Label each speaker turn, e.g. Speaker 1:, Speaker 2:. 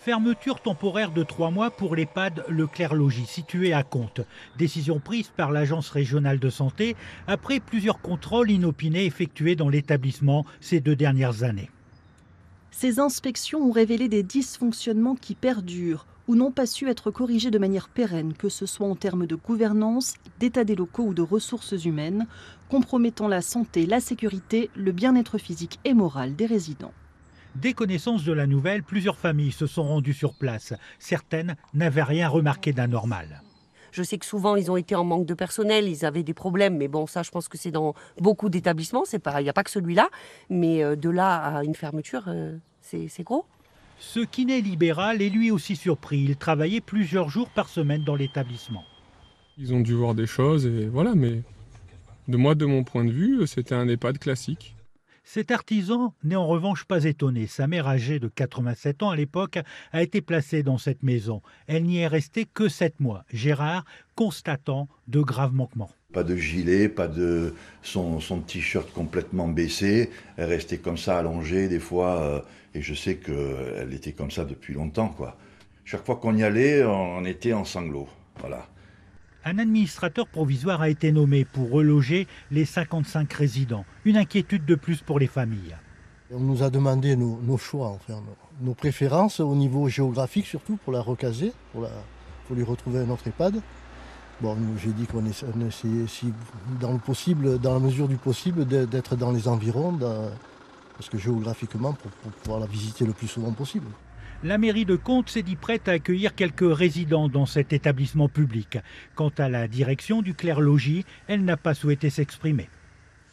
Speaker 1: Fermeture temporaire de 3 mois pour l'EHPAD Leclerc Logis, situé à Contes. Décision prise par l'Agence régionale de santé après plusieurs contrôles inopinés effectués dans l'établissement ces 2 dernières années.
Speaker 2: Ces inspections ont révélé des dysfonctionnements qui perdurent ou n'ont pas su être corrigés de manière pérenne, que ce soit en termes de gouvernance, d'état des locaux ou de ressources humaines, compromettant la santé, la sécurité, le bien-être physique et moral des résidents.
Speaker 1: Dès connaissance de la nouvelle, plusieurs familles se sont rendues sur place. Certaines n'avaient rien remarqué d'anormal.
Speaker 3: Je sais que souvent, ils ont été en manque de personnel, ils avaient des problèmes, mais bon, ça, je pense que c'est dans beaucoup d'établissements, il n'y a pas que celui-là, mais de là à une fermeture, c'est gros.
Speaker 1: Ce kiné libéral est lui aussi surpris. Il travaillait plusieurs jours par semaine dans l'établissement.
Speaker 4: Ils ont dû voir des choses, et voilà, mais de mon point de vue, c'était un EHPAD classique.
Speaker 1: Cet artisan n'est en revanche pas étonné. Sa mère, âgée de 87 ans à l'époque, a été placée dans cette maison. Elle n'y est restée que 7 mois. Gérard constatant de graves manquements.
Speaker 5: Pas de gilet, pas de son t-shirt complètement baissé. Elle restait comme ça allongée des fois. Et je sais qu'elle était comme ça depuis longtemps, quoi. Chaque fois qu'on y allait, on était en sanglots. Voilà.
Speaker 1: Un administrateur provisoire a été nommé pour reloger les 55 résidents. Une inquiétude de plus pour les familles.
Speaker 6: On nous a demandé nos choix, enfin, nos préférences au niveau géographique surtout pour la recaser, pour lui retrouver un autre EHPAD. Bon, j'ai dit qu'on essayait, si, dans la mesure du possible, d'être dans les environs, parce que géographiquement, pour pouvoir la visiter le plus souvent possible.
Speaker 1: La mairie de Contes s'est dit prête à accueillir quelques résidents dans cet établissement public. Quant à la direction du Leclerc Logis, elle n'a pas souhaité s'exprimer.